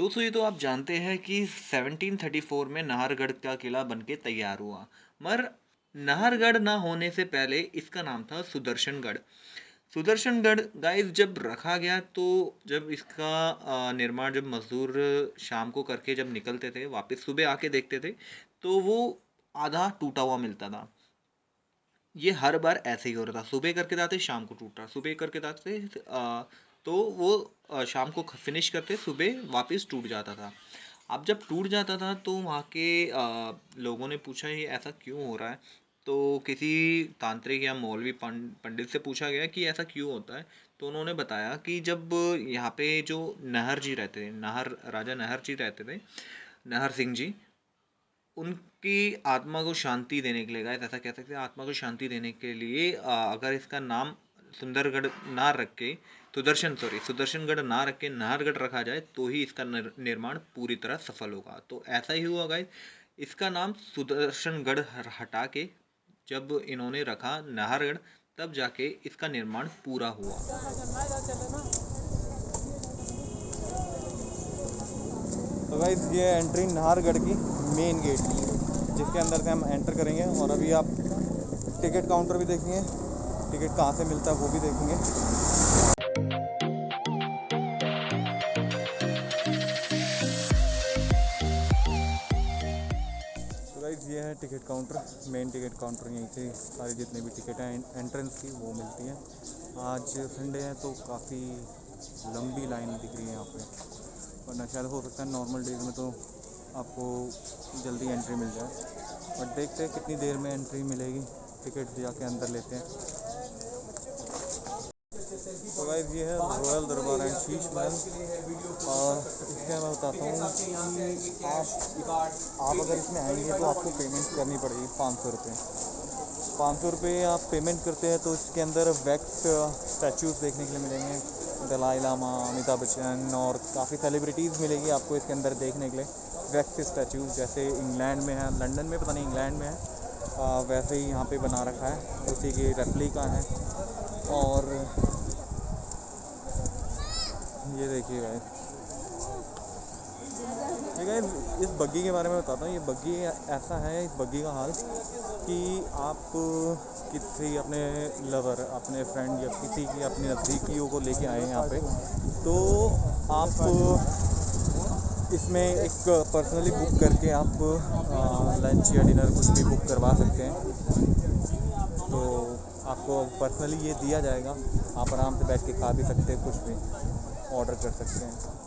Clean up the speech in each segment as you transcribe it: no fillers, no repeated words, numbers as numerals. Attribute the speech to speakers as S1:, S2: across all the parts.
S1: दोस्तों ये तो आप जानते हैं कि 1734 में नाहरगढ़ का किला बनके तैयार हुआ। मगर नाहरगढ़ ना होने से पहले इसका नाम था सुदर्शनगढ़। सुदर्शनगढ़ गाइस जब रखा गया तो जब इसका निर्माण जब मजदूर शाम को करके जब निकलते थे वापस सुबह आके देखते थे तो वो आधा टूटा हुआ मिलता था। ये हर बार ऐसे ही हो रहा था, सुबह करके जाते शाम को टूट रहा, सुबह करके जाते तो वो शाम को फिनिश करते सुबह वापस टूट जाता था। अब जब टूट जाता था तो वहाँ के लोगों ने पूछा ये ऐसा क्यों हो रहा है। तो किसी तांत्रिक या मौलवी पंडित से पूछा गया कि ऐसा क्यों होता है। तो उन्होंने बताया कि जब यहाँ पे जो नहर जी रहते थे, नहर राजा नहर जी रहते थे, नहर सिंह जी, उनकी आत्मा को शांति देने के लिए गाइस ऐसा कह सकते हैं, आत्मा को शांति देने के लिए अगर इसका नाम सुंदरगढ़ ना रख के सुदर्शनगढ़ ना रख के नाहरगढ़ रखा जाए तो ही इसका निर्माण पूरी तरह सफल होगा। तो ऐसा ही हुआ गाइस, इसका नाम सुदर्शनगढ़ हटा के जब इन्होंने रखा नाहरगढ़, तब जाके इसका निर्माण पूरा हुआ।
S2: तो गाइस ये एंट्री नाहरगढ़ की मेन गेट जिसके अंदर से हम एंटर करेंगे और अभी आप टिकट काउंटर भी देखेंगे, टिकट कहाँ से मिलता है वो भी देखेंगे। तो गाइस ये है ticket counter, main ticket counter. यहीं से सारी जितने भी टिकट हैं एंट्रेंस की वो मिलती हैं। आज संडे है तो काफ़ी लंबी लाइन दिख रही है यहाँ पे, वरना शायद हो सकता है नॉर्मल डेज में तो आपको जल्दी एंट्री मिल जाए। बट देखते हैं कितनी देर में एंट्री मिलेगी, टिकट जाके अंदर लेते हैं। तो गाइस ये है रॉयल दरबार एंड शीश महल। और इसके मैं बताता हूँ कि आप अगर इसमें आएंगे तो आपको पेमेंट करनी पड़ेगी 500 रुपये। 500 रुपये आप पेमेंट करते हैं तो इसके अंदर वैक्स स्टैचूज़ देखने के लिए मिलेंगे, दलाई लामा, अमिताभ बच्चन और काफ़ी सेलिब्रिटीज़ मिलेगी आपको इसके अंदर देखने के लिए। वैक्स स्टैचूज़ जैसे इंग्लैंड में है, लंदन में पता नहीं इंग्लैंड में है, वैसे ही यहाँ पे बना रखा है, उसी की रेप्लिका है। और ये देखिए गाइस, ये गाइस इस बग्गी के बारे में बताता हूँ। ये बग्गी ऐसा है, इस बग्गी का हाल कि आप किसी अपने लवर, अपने फ्रेंड या किसी की अपने नज़दीकियों को लेके आए यहाँ पे तो आप इसमें एक पर्सनली बुक करके आप लंच या डिनर कुछ भी बुक करवा सकते हैं। तो आपको पर्सनली ये दिया जाएगा, आप आराम से बैठ के खा भी सकते हैं, कुछ भी ऑर्डर कर सकते हैं।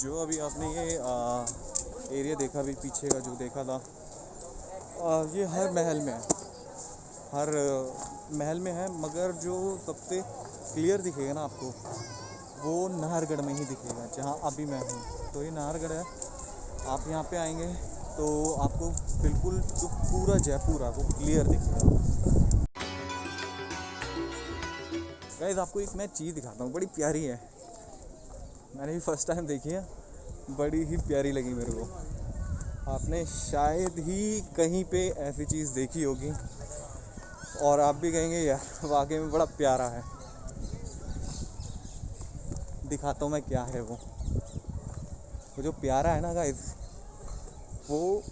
S2: जो अभी आपने ये एरिया देखा, अभी पीछे का जो देखा था, ये हर महल में है, हर महल में है। मगर जो सबसे क्लियर दिखेगा ना आपको वो नाहरगढ़ में ही दिखेगा, जहाँ अभी मैं हूँ। तो ये नाहरगढ़ है, आप यहाँ पे आएंगे तो आपको बिल्कुल जो पूरा जयपुर है वो क्लियर दिखेगा। गाइस आपको एक मैं चीज़ दिखाता हूँ, बड़ी प्यारी है, मैंने भी फर्स्ट टाइम देखी है, बड़ी ही प्यारी लगी मेरे को। आपने शायद ही कहीं पे ऐसी चीज़ देखी होगी और आप भी कहेंगे यार वाकई में बड़ा प्यारा है। दिखाता हूँ मैं क्या है वो जो प्यारा है ना गाइस, वो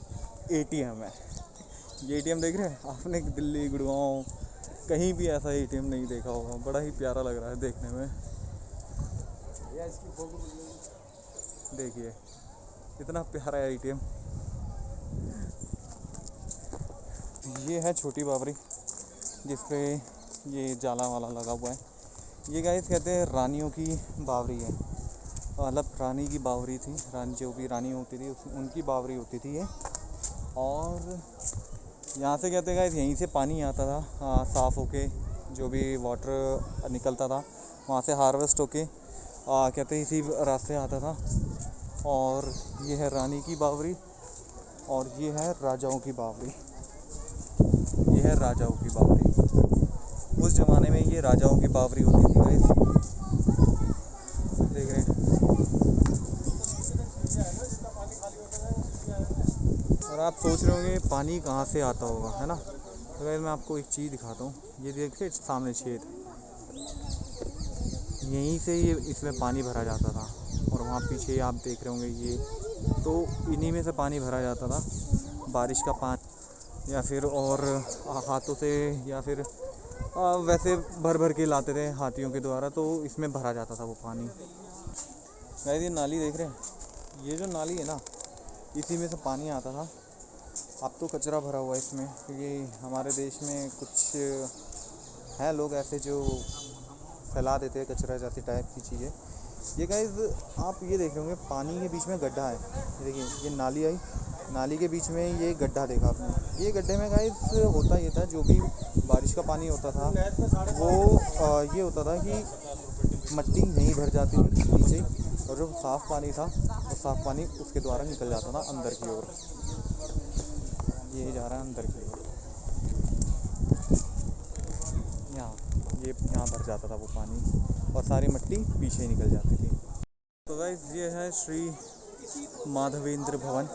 S2: एटीएम है। ये एटीएम देख रहे हैं आपने, दिल्ली गुड़गांव कहीं भी ऐसा एटीएम नहीं देखा होगा, बड़ा ही प्यारा लग रहा है देखने में। देखिए कितना प्यारा है एटीएम। ये है छोटी बाबरी जिस पे ये जाला वाला लगा हुआ है। ये गाइस कहते हैं रानियों की बावरी है, मतलब रानी की बावरी थी, रानी जो भी रानी होती थी उनकी बावरी होती थी ये। और यहाँ से कहते हैं गाइस यहीं से पानी आता था साफ़ होके, जो भी वाटर निकलता था वहाँ से हार्वेस्ट होके कहते हैं इसी रास्ते आता था। और ये है रानी की बावरी और ये है राजाओं की बावरी। ये है राजाओं की बावरी, उस ज़माने में ये राजाओं की बावरी होती थी गाइस, देख रहे हैं। आप सोच रहे होंगे पानी कहाँ से आता होगा, है ना। तो गाइस मैं आपको एक चीज़ दिखाता हूँ। ये देखिए सामने छेद, यहीं से ये इसमें पानी भरा जाता था। और वहाँ पीछे आप देख रहे होंगे ये, तो इन्हीं में से पानी भरा जाता था। बारिश का पानी या फिर और हाथों से या फिर वैसे भर भर के लाते थे हाथियों के द्वारा, तो इसमें भरा जाता था वो पानी। गाइस ये नाली देख रहे हैं, ये जो नाली है ना, इसी में से पानी आता था। अब तो कचरा भरा हुआ है इसमें, क्योंकि हमारे देश में कुछ हैं लोग ऐसे जो फैला देते हैं कचरा जैसी टाइप की चीज़ें। ये गाइस आप ये देख रहे होंगे पानी के बीच में गड्ढा है। ये देखिए ये नाली आई, नाली के बीच में ये गड्ढा देखा आपने। ये गड्ढे में गाइस होता ये था, जो भी बारिश का पानी होता था वो ये होता था कि मिट्टी यहीं भर जाती थी नीचे, और जो साफ़ पानी था वो साफ़ पानी उसके द्वारा निकल जाता था अंदर की ओर। ये जा रहा है अंदर की ओर, यहाँ भर जाता था वो पानी और सारी मिट्टी पीछे ही निकल जाती थी। तो गाइस ये है श्री माधवेंद्र भवन।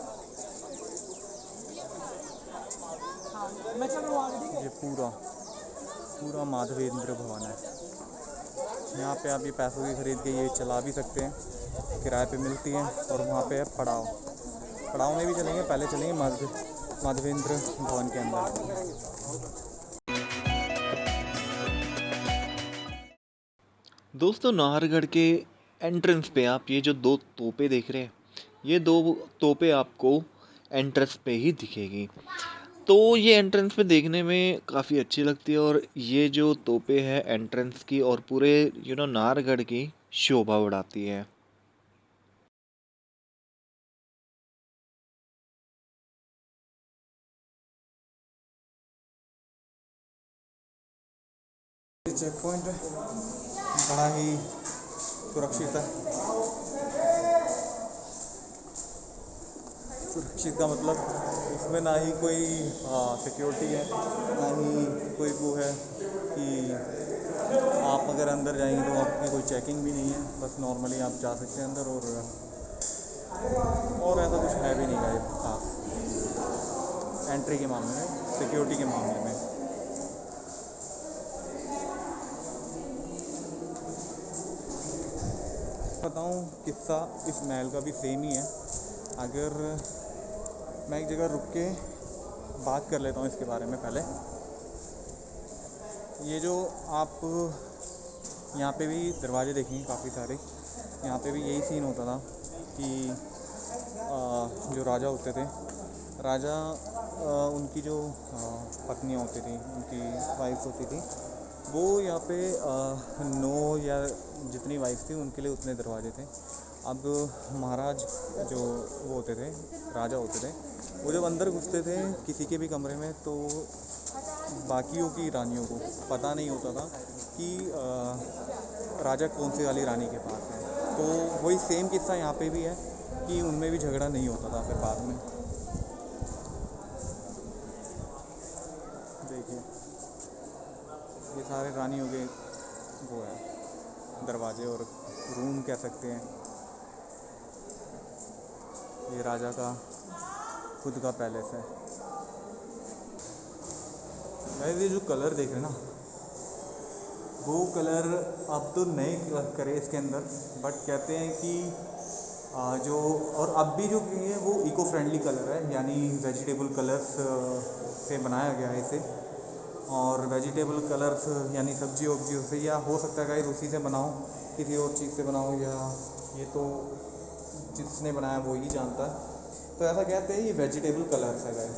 S2: ये पूरा माधवेंद्र भवन है। यहाँ पे आप ये पैसों की खरीद के ये चला भी सकते हैं, किराए पे मिलती हैं। और वहाँ पे है पड़ाव में भी चलेंगे, पहले चलेंगे माधवेंद्र भवन के अंदर।
S1: दोस्तों नाहरगढ़ के एंट्रेंस पे आप ये जो दो तोपें देख रहे हैं, ये दो तोपें आपको एंट्रेंस पे ही दिखेगी। तो ये एंट्रेंस पे देखने में काफ़ी अच्छी लगती है, और ये जो तोपें हैं एंट्रेंस की और पूरे नाहरगढ़ की शोभा बढ़ाती है।
S2: चेक पॉइंट बड़ा ही सुरक्षित है। सुरक्षित का मतलब इसमें ना ही कोई सिक्योरिटी है, ना ही कोई वो है कि आप अगर अंदर जाएंगे तो आपकी कोई चेकिंग भी नहीं है। बस नॉर्मली आप जा सकते हैं अंदर, और ऐसा कुछ है भी नहीं गाइस खास एंट्री के मामले में, सिक्योरिटी के मामले में। बताऊं किस्सा इस महल का भी सेम ही है। अगर मैं एक जगह रुक के बात कर लेता हूँ इसके बारे में पहले। ये जो आप यहाँ पे भी दरवाजे देखेंगे काफ़ी सारे, यहाँ पे भी यही सीन होता था कि जो राजा होते थे, राजा उनकी जो पत्नियाँ होती थी, उनकी वाइफ होती थी, वो यहाँ पे 9 या जितनी वाइफ थी उनके लिए उतने दरवाजे थे। अब महाराज जो वो होते थे, राजा होते थे, वो जब अंदर घुसते थे किसी के भी कमरे में, तो बाकियों की रानियों को पता नहीं होता था कि राजा कौन सी वाली रानी के पास है। तो वही सेम किस्सा यहाँ पे भी है कि उनमें भी झगड़ा नहीं होता था फिर बाद में। देखिए ये सारे रानियों के वो है दरवाजे और रूम कह सकते हैं। ये राजा का खुद का पैलेस है। गाइस ये जो कलर देख रहे हैं ना, वो कलर अब तो नए करे इसके अंदर, बट कहते हैं कि जो और अब भी जो है वो इको फ्रेंडली कलर है, यानी वेजिटेबल कलर्स से बनाया गया है इसे। और वेजिटेबल कलर्स यानी सब्जी वब्जियों से, या हो सकता है गाइस उसी से बनाओ, किसी और चीज़ से बनाओ, या ये तो जिसने बनाया वो ही जानता है। तो ऐसा कहते हैं ये वेजिटेबल कलर्स है गाइस।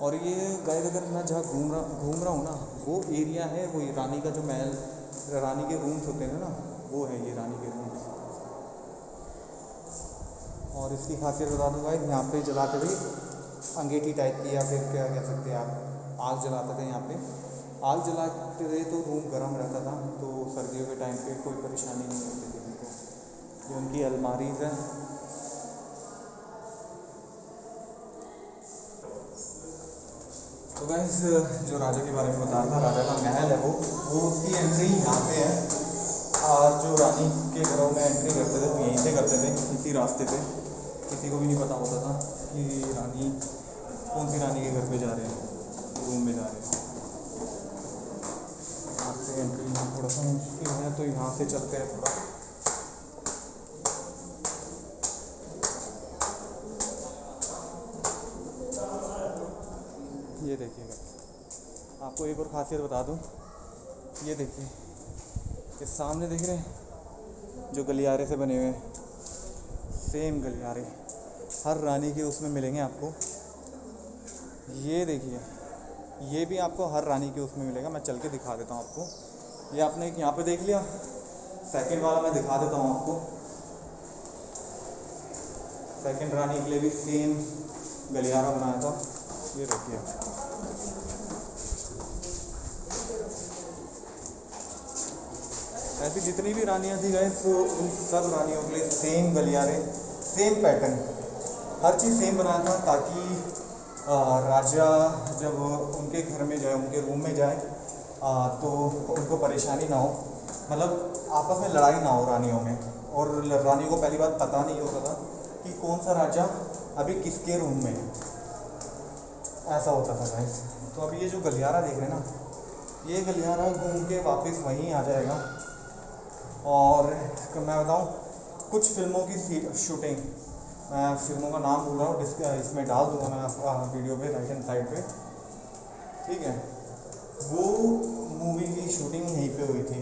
S2: और ये गाइस अगर मैं जहाँ घूम रहा हूँ ना, वो एरिया है, वो रानी का जो महल, रानी के रूम्स होते हैं ना, वो है ये रानी के रूम्स। और इसकी खासियत बता दूँ गाइस, यहाँ पे जलाते थे अंगीठी टाइप की, या फिर क्या कह सकते हैं आप, आग जलाते थे। यहाँ पे आग जलाते थे तो रूम गर्म रहता था, तो सर्दियों के टाइम पे कोई परेशानी नहीं होती थी उनको। ये उनकी अलमारीज़ हैं। तो गाइस जो राजा के बारे में बता रहा था, राजा का महल है वो उसकी एंट्री यहाँ पे है। और जो रानी के घरों में एंट्री करते थे यहीं से करते थे, इसी रास्ते पे। किसी को भी नहीं पता होता था कि रानी कौन सी रानी के घर पे जा रहे हैं, रूम में जा रहे हैं। यहाँ से एंट्री थोड़ा सा मुश्किल है, तो यहाँ से चलते हैं थोड़ा। ये देखिएगा, आपको एक और ख़ासियत बता दूँ, ये देखिए, ये सामने देख रहे हैं जो गलियारे से बने हुए हैं, सेम गलियारे हर रानी के उसमें मिलेंगे आपको। ये देखिए, ये भी आपको हर रानी के उसमें मिलेगा। मैं चल के दिखा देता हूँ आपको। ये आपने एक यहाँ पे देख लिया, सेकंड वाला मैं दिखा देता हूँ आपको। सेकंड रानी के लिए भी सेम गलियारा बनाया था, ये देखिए। ऐसी जितनी भी रानियाँ थी गए, तो उन सब रानियों के लिए सेम गलियारे, सेम पैटर्न, हर चीज़ सेम बनाया था, ताकि राजा जब उनके घर में जाए, उनके रूम में जाए, तो उनको परेशानी ना हो, मतलब आपस में लड़ाई ना हो रानियों में। और रानियों को पहली बात पता नहीं होता था कि कौन सा राजा अभी किसके रूम में है, ऐसा होता था गाइस। तो अभी ये जो गलियारा देख रहे हैं ना, ये गलियारा घूम के वापस वहीं आ जाएगा। और मैं बताऊं, कुछ फिल्मों की शूटिंग, मैं फिल्मों का नाम भूल रहा हूँ, इसमें डाल दूँगा मैं वीडियो पे राइट हैंड साइड पे, ठीक है। वो मूवी की शूटिंग यहीं पे हुई थी।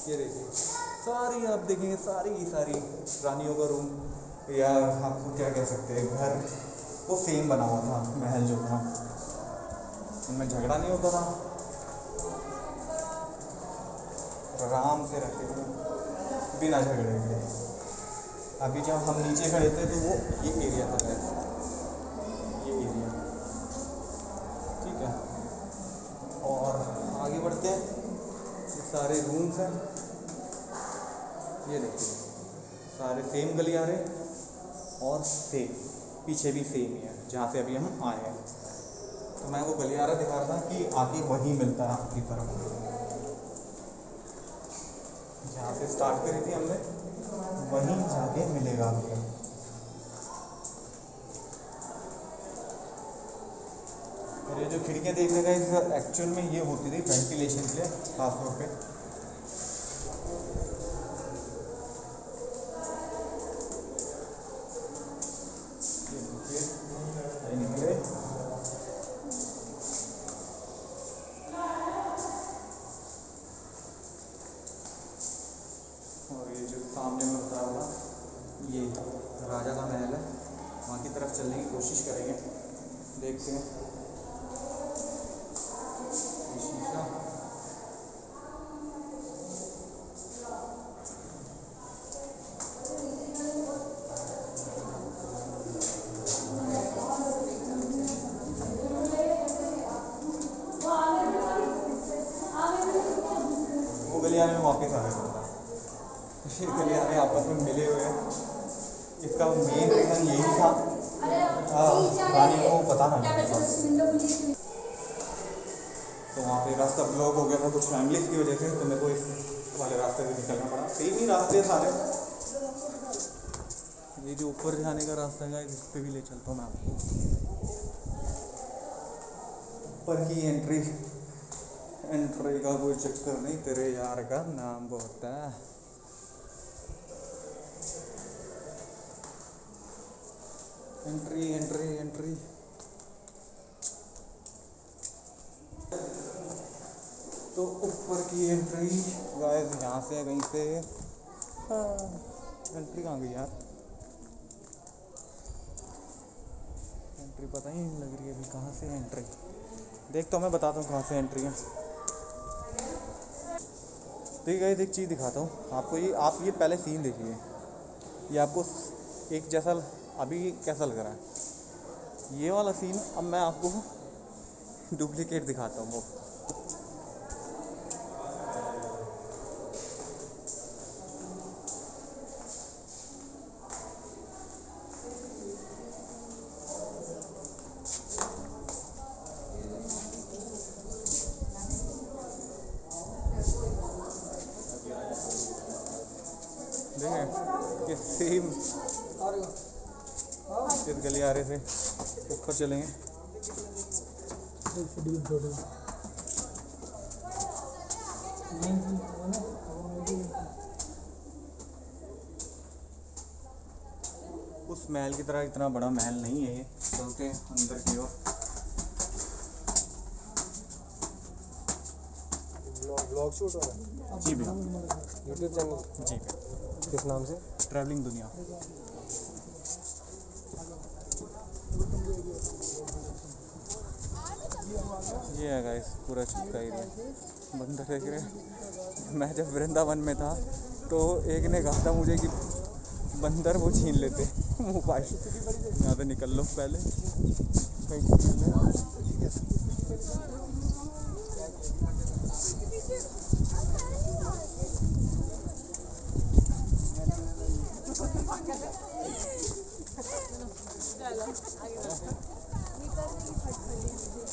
S2: ये देखिए, सारी आप देखेंगे, सारी की सारी रानियों का रूम, या आपको क्या कह सकते हैं, घर, वो सेम बना हुआ था। महल जो था, उनमें झगड़ा नहीं होता था, आराम से रहते थे बिना झगड़े के। अभी जब हम नीचे खड़े थे तो वो ये एरिया था, ये एरिया, ठीक है। और आगे बढ़ते हैं, ये सारे रूम्स हैं, ये देखिए, सारे सेम गलियारे, और सेम पीछे भी सेम ही है जहाँ से अभी हम आए हैं। तो मैं वो गलियारा दिखा रहा था कि आगे वहीं मिलता है आपकी तरफ, जहाँ से स्टार्ट करी थी हमने, वहीं जाके मिलेगा आपको। और ये जो खिड़कियाँ देखने का, इस एक्चुअल में ये होती थी वेंटिलेशन के लिए खास तौर पे। ये निकले, और ये जो सामने में बता रहा था, ये राजा का महल है। वहाँ की तरफ चलने की कोशिश करेंगे, देखते हैं। ये शीशा, वो गलियारे में वापस आ गया था। ये गलियारे आपस में मिले हुए हैं। इसका मेन रीज़न यही था, रानी को पता ना लगे। तो वहाँ पे रास्ता ब्लॉक हो गया था कुछ फैमिलीज की वजह से, तो मेरे को इस वाले रास्ते से निकलना पड़ा। सेम ही रास्ते सारे। ये जो ऊपर जाने का रास्ता है, इस पे भी ले चलता हूँ मैं आपको। ऊपर की एंट्री का कोई चक्कर नहीं, तेरे यार का नाम बहुत है। Entry entry entry. तो ऊपर की एंट्री गाइस यहाँ से कहीं से, एंट्री कहाँ गई यार, एंट्री पता ही नहीं लग रही है अभी कहाँ से एंट्री। देखता हूँ, मैं बताता हूँ कहाँ से एंट्री है। ठीक है, एक चीज़ दिखाता हूँ आपको। ये आप ये पहले सीन देखिए, ये आपको एक जैसा अभी कैसा लग रहा है। ये वाला सीन अब मैं आपको डुप्लीकेट दिखाता हूँ। वो देखें, ये सेम इस गलियारे से ऊपर चलेंगे। उस महल की तरह इतना बड़ा महल नहीं है ये। चलते हैं अंदर की ओर।
S3: ब्लॉग शूट हो रहा है
S2: जी भैया।
S3: यूट्यूब चैनल
S2: जी भैया।
S3: किस नाम से?
S2: ट्रैवलिंग दुनिया। ये है गाइस पूरा चिपका एरिया। बंदर देख रहे हैं। मैं जब वृंदावन में था तो एक ने कहा था मुझे कि बंदर वो छीन लेते मोबाइल। यहाँ से निकल लो पहले कहीं छीन ले।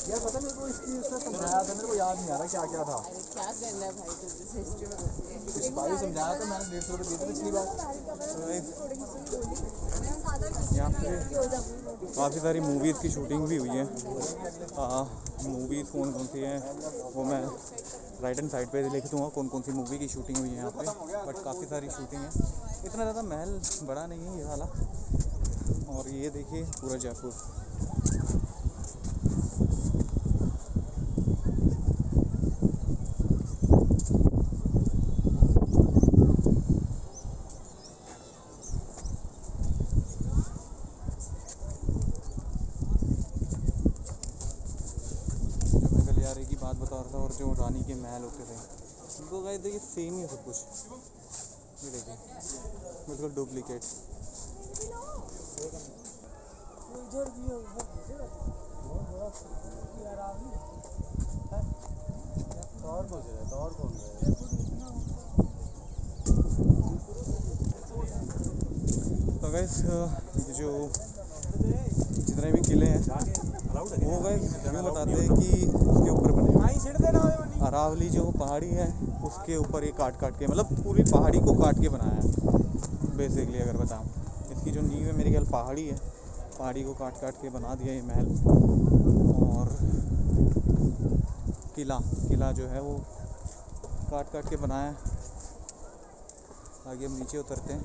S3: यार पता मेरे को इसकी उसने समझाया था, मेरे को याद नहीं आ रहा क्या क्या था।
S4: अरे क्या करना है भाई, तुझे हिस्ट्री में घुस गए।
S3: इस बार भी समझाया था मैंने, 150 रुपये दिए थे पिछली बार।
S2: यहाँ पे काफ़ी सारी मूवीज़ की शूटिंग भी हुई है। मूवीज़ कौन कौन सी हैं वो मैं राइट एंड साइड पे लिख दूँगा कौन कौन सी मूवी की शूटिंग हुई है यहाँ पे। बट काफ़ी सारी शूटिंग है। इतना ज़्यादा महल बड़ा नहीं है ये वाला। और ये देखिए पूरा जयपुर। गलियारे की बात बता रहा था और जो रानी के महल होते थे उनको गए देखिए सेम ही है सब कुछ। ये देखिए बिल्कुल डुप्लीकेट।
S3: और कौन से है? और कौन है?
S2: तो गाइस ये जो जितने भी किले हैं वो गाइस यूँ बताते हैं कि उसके ऊपर बने हुए हैं। अरावली जो पहाड़ी है उसके ऊपर ये काट काट के मतलब पूरी पहाड़ी को काट के बनाया है बेसिकली। अगर बताऊँ इसकी जो नींव है मेरे ख्याल पहाड़ी है, पहाड़ी को काट काट के बना दिया ये महल। और किला जो है वो काट काट के बनाया है। आगे हम नीचे उतरते हैं।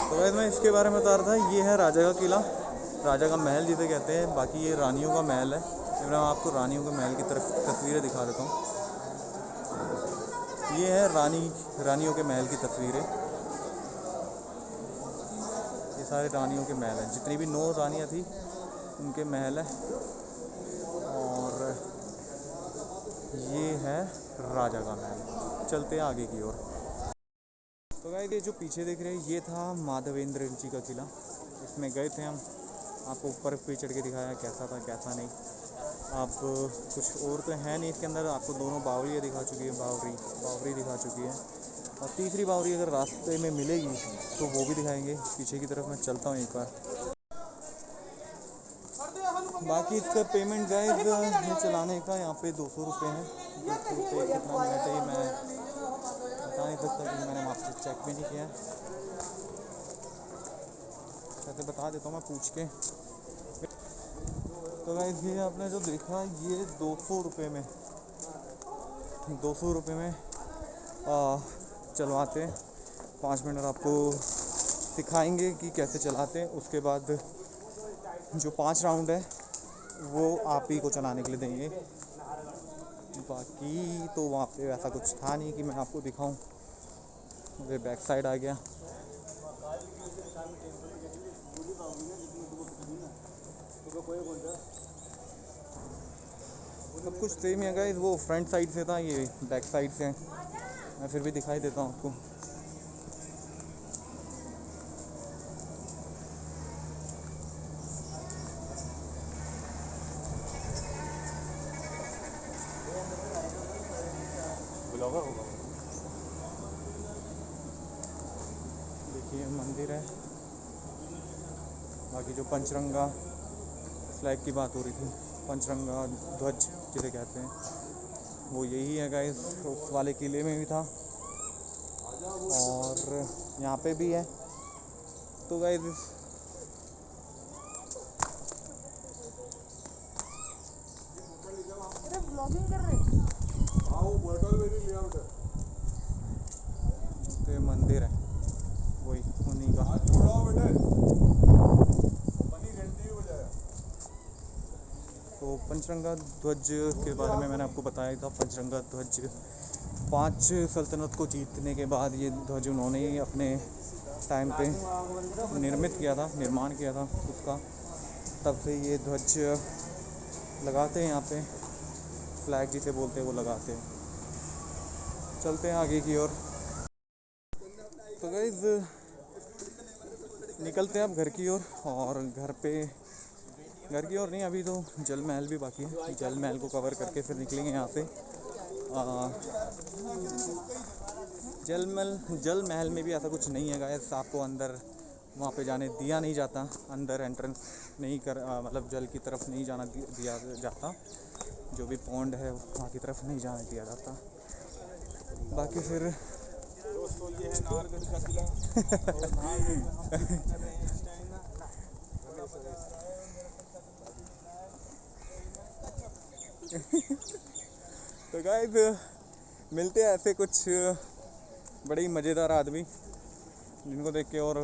S2: तो वैसे मैं इसके बारे में बता रहा था। ये है राजा का किला, राजा का महल जिसे कहते हैं। बाकी ये रानियों का महल है। मैं आपको रानियों के महल की तरफ तस्वीरें दिखा देता हूँ। ये है रानियों के महल की तस्वीरें। ये सारे रानियों के महल हैं, जितनी भी 9 रानियाँ थी उनके महल है। और ये है राजा का महल। चलते हैं आगे की ओर। तो गाइस ये जो पीछे देख रहे हैं ये था माधवेंद्र जी का किला। इसमें गए थे हम, आपको ऊपर पे चढ़ के दिखाया कैसा था कैसा नहीं। आप कुछ और तो है नहीं इसके अंदर। आपको दोनों बावरियाँ दिखा चुकी है, बावरी दिखा चुकी है। और तीसरी बावरी अगर रास्ते में मिलेगी तो वो भी दिखाएंगे। पीछे की तरफ मैं चलता हूँ एक बार। बाकी इसका पेमेंट गाइस ये चलाने का यहाँ पे 200 रुपये है। 200 रुपये कितना मिनट है मैं बता नहीं सकता क्योंकि मैंने वहाँ से चेक भी नहीं किया। ऐसे बता देता हूँ मैं पूछ के। तो गाइस ये आपने जो देखा ये 200 रुपये में 200 रुपये में चलवाते हैं। 5 मिनट आपको सिखाएंगे कि कैसे चलाते हैं। उसके बाद जो 5 राउंड है वो आप ही को चलाने के लिए देंगे। बाकी तो वहाँ पे ऐसा कुछ था नहीं कि मैं आपको दिखाऊं। मुझे बैक साइड आ गया। सब कुछ सेम है गाइस। वो फ्रंट साइड से था, ये बैक साइड से है। मैं फिर भी दिखाई देता हूँ आपको। ये मंदिर है। बाकी जो पंचरंगा फ्लैग की बात हो रही थी, पंचरंगा ध्वज जिसे कहते हैं, वो यही है गाइस। उस वाले किले में भी था और यहाँ पे भी है। तो गाइस
S4: ब्लॉगिंग कर रहे हैं।
S2: तो ये मंदिर है वही उन्हीं का। तो पंचरंगा ध्वज के बारे में मैंने आपको बताया था। पंचरंगा ध्वज 5 सल्तनत को जीतने के बाद ये ध्वज उन्होंने ही अपने टाइम पे निर्मित किया था, निर्माण किया था उसका। तब से ये ध्वज लगाते हैं यहाँ पे, फ्लैग जिसे बोलते हैं वो लगाते हैं। चलते हैं आगे की ओर। तो गाइस निकलते हैं अब घर की ओर। और घर की ओर नहीं, अभी तो जल महल भी बाकी है। जल महल को कवर करके फिर निकलेंगे यहाँ से। जल महल में भी ऐसा कुछ नहीं है गाइस, आपको अंदर वहाँ पे जाने दिया नहीं जाता। अंदर एंट्रेंस नहीं मतलब जल की तरफ नहीं जाना दिया जाता। जो भी पॉन्ड है वहाँ की तरफ नहीं जाने दिया जाता। बाकी फिर दोस्तों ये है नाहरगढ़ का किला। तो गाइस मिलते हैं ऐसे कुछ बड़े ही मज़ेदार आदमी जिनको देख के और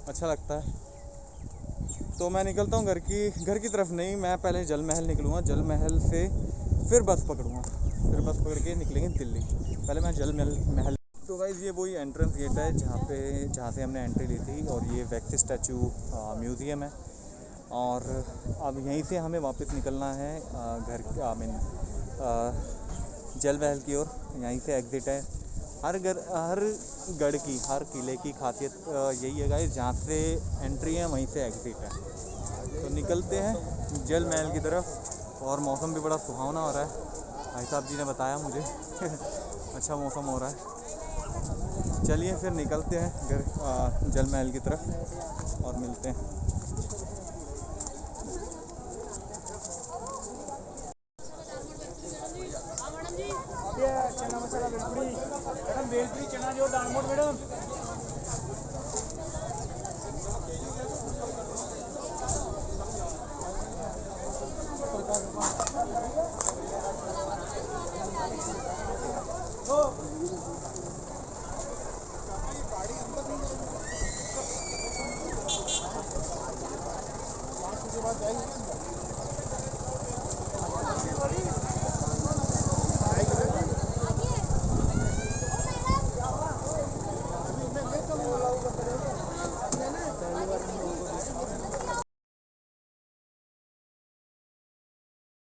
S2: अच्छा लगता है। तो मैं निकलता हूँ घर की तरफ नहीं, मैं पहले जल महल निकलूँगा। जल महल से फिर बस पकड़ूँगा, फिर बस पकड़ के निकलेंगे दिल्ली। पहले मैं जल महल। तो गाइस ये वही एंट्रेंस गेट है जहाँ से हमने एंट्री ली थी। और ये व्यक्ति स्टैचू म्यूज़ियम है। और अब यहीं से हमें वापस निकलना है जल महल की ओर। यहीं से एग्ज़िट है। हर गढ़ की, हर किले की खासियत यही है गाइस, जहाँ से एंट्री है वहीं से एग्ज़िट है। तो निकलते हैं जल महल की तरफ। और मौसम भी बड़ा सुहावना हो रहा है, भाई साहब जी ने बताया मुझे। अच्छा मौसम हो रहा है। चलिए फिर निकलते हैं जल महल की तरफ और मिलते हैं।
S3: चना मसाला भेलपुरी मैडम, भेलपुरी चना जो दानमोट मैडम। गाड़ी